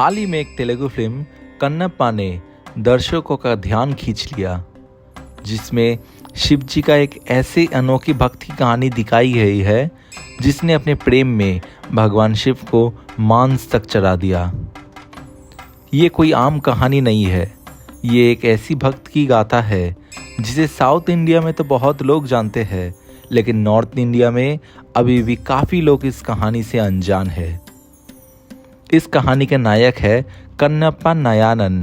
हाल ही में एक तेलुगु फिल्म कन्नप्पा ने दर्शकों का ध्यान खींच लिया, जिसमें शिव जी का एक ऐसी अनोखी भक्ति की कहानी दिखाई गई है जिसने अपने प्रेम में भगवान शिव को मांस तक चढ़ा दिया। ये कोई आम कहानी नहीं है, ये एक ऐसी भक्त की गाथा है जिसे साउथ इंडिया में तो बहुत लोग जानते हैं, लेकिन नॉर्थ इंडिया में अभी भी काफ़ी लोग इस कहानी से अनजान है। इस कहानी के नायक है कन्नप्पा नायानन,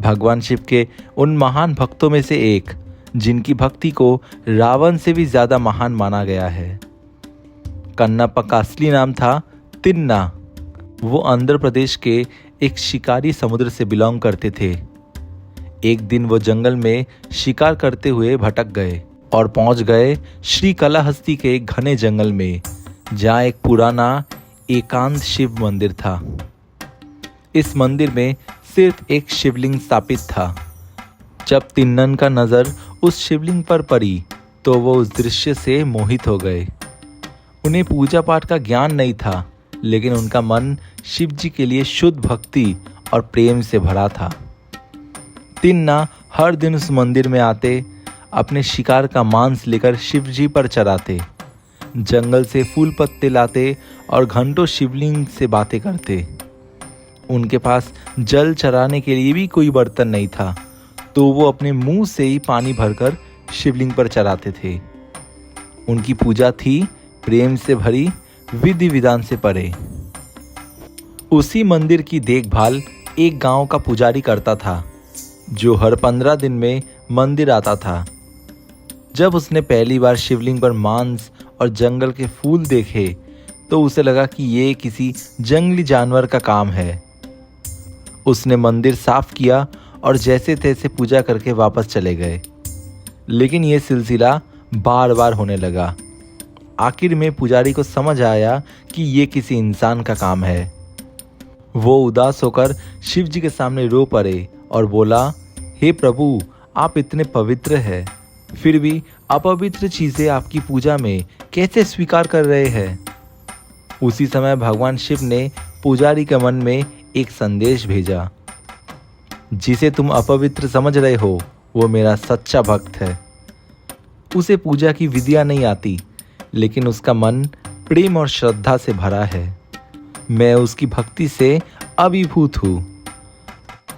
भगवान शिव के उन महान भक्तों में से एक जिनकी भक्ति को रावण से भी ज़्यादा महान माना गया है। कन्नप्पा का असली नाम था तिन्ना। वो आंध्र प्रदेश के एक शिकारी समुद्र से बिलोंग करते थे। एक दिन वो जंगल में शिकार करते हुए भटक गए और पहुंच गए श्रीकालाहस्ती के एक घने जंगल में, जहाँ एक पुराना एकांत शिव मंदिर था। इस मंदिर में सिर्फ एक शिवलिंग स्थापित था। जब तिन्नन का नज़र उस शिवलिंग पर पड़ी तो वो उस दृश्य से मोहित हो गए। उन्हें पूजा पाठ का ज्ञान नहीं था, लेकिन उनका मन शिव जी के लिए शुद्ध भक्ति और प्रेम से भरा था। तिन्ना हर दिन उस मंदिर में आते, अपने शिकार का मांस लेकर शिव जी पर चढ़ाते, जंगल से फूल पत्ते लाते और घंटों शिवलिंग से बातें करते। उनके पास जल चढ़ाने के लिए भी कोई बर्तन नहीं था, तो वो अपने मुंह से ही पानी भरकर शिवलिंग पर चढ़ाते थे। उनकी पूजा थी प्रेम से भरी, विधि विधान से परे। उसी मंदिर की देखभाल एक गांव का पुजारी करता था, जो हर 15 दिन में मंदिर आता था। जब उसने पहली बार शिवलिंग पर मांस और जंगल के फूल देखे तो उसे लगा कि ये किसी जंगली जानवर का काम है। उसने मंदिर साफ किया और जैसे तैसे पूजा करके वापस चले गए, लेकिन ये सिलसिला बार बार होने लगा। आखिर में पुजारी को समझ आया कि ये किसी इंसान का काम है। वो उदास होकर शिव जी के सामने रो पड़े और बोला, हे प्रभु, आप इतने पवित्र हैं, फिर भी अपवित्र चीज़ें आपकी पूजा में कैसे स्वीकार कर रहे हैं। उसी समय भगवान शिव ने पुजारी के मन में एक संदेश भेजा, जिसे तुम अपवित्र समझ रहे हो वो मेरा सच्चा भक्त है। उसे पूजा की विधियाँ नहीं आती, लेकिन उसका मन प्रेम और श्रद्धा से भरा है। मैं उसकी भक्ति से अभिभूत हूँ।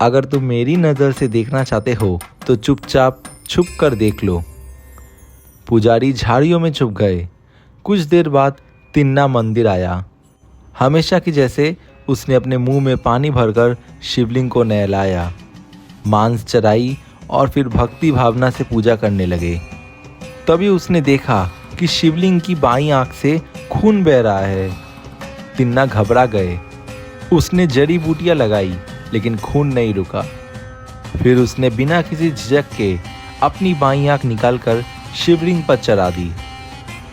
अगर तुम मेरी नज़र से देखना चाहते हो तो चुपचाप छुप कर देख लो। पुजारी झाड़ियों में छुप गए। कुछ देर बाद तिन्ना मंदिर आया। हमेशा की जैसे उसने अपने मुंह में पानी भरकर शिवलिंग को नहलाया, मांस चढ़ाई और फिर भक्ति भावना से पूजा करने लगे। तभी उसने देखा कि शिवलिंग की बाईं आंख से खून बह रहा है। तिन्ना घबरा गए। उसने जड़ी बूटियां लगाई, लेकिन खून नहीं रुका। फिर उसने बिना किसी झिझक के अपनी बाईं आंख निकालकर शिवलिंग पर चढ़ा दी।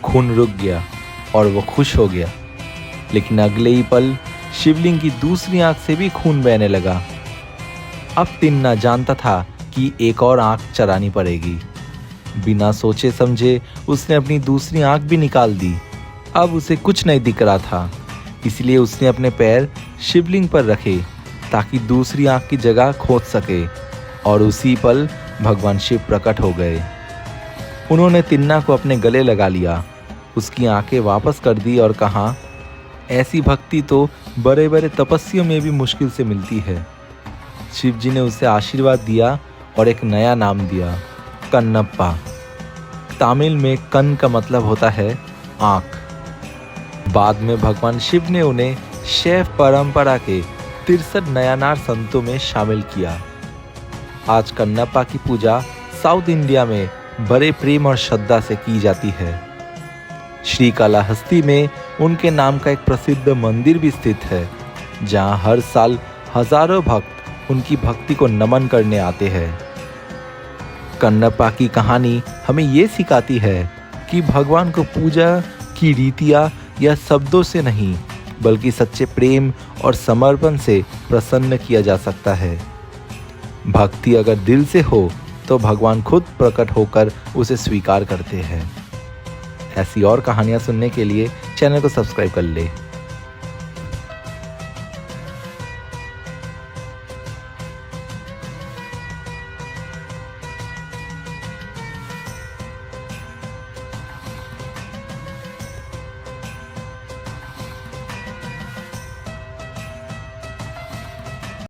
खून रुक गया और वो खुश हो गया, लेकिन अगले ही पल शिवलिंग की दूसरी आंख से भी खून बहने लगा। अब तिन्ना जानता था कि एक और आंख चढ़ानी पड़ेगी। बिना सोचे समझे उसने अपनी दूसरी आंख भी निकाल दी। अब उसे कुछ नहीं दिख रहा था, इसलिए उसने अपने पैर शिवलिंग पर रखे ताकि दूसरी आंख की जगह खोज सके, और उसी पल भगवान शिव प्रकट हो गए। उन्होंने तिन्ना को अपने गले लगा लिया, उसकी आंखें वापस कर दी और कहा, ऐसी भक्ति तो बड़े बड़े तपस्वियों में भी मुश्किल से मिलती है। शिव जी ने उसे आशीर्वाद दिया और एक नया नाम दिया, कन्नप्पा। तमिल में कन का मतलब होता है आँख। बाद में भगवान शिव ने उन्हें शैव परंपरा के 63 नयानार संतों में शामिल किया। आज कन्नप्पा की पूजा साउथ इंडिया में बड़े प्रेम और श्रद्धा से की जाती है। श्रीकालाहस्ती में उनके नाम का एक प्रसिद्ध मंदिर भी स्थित है, जहां हर साल हजारों भक्त उनकी भक्ति को नमन करने आते हैं। कन्नप्पा की कहानी हमें ये सिखाती है कि भगवान को पूजा की रीतियाँ या शब्दों से नहीं, बल्कि सच्चे प्रेम और समर्पण से प्रसन्न किया जा सकता है। भक्ति अगर दिल से हो तो भगवान खुद प्रकट होकर उसे स्वीकार करते हैं। ऐसी और कहानियाँ सुनने के लिए चैनल को सब्सक्राइब कर ले।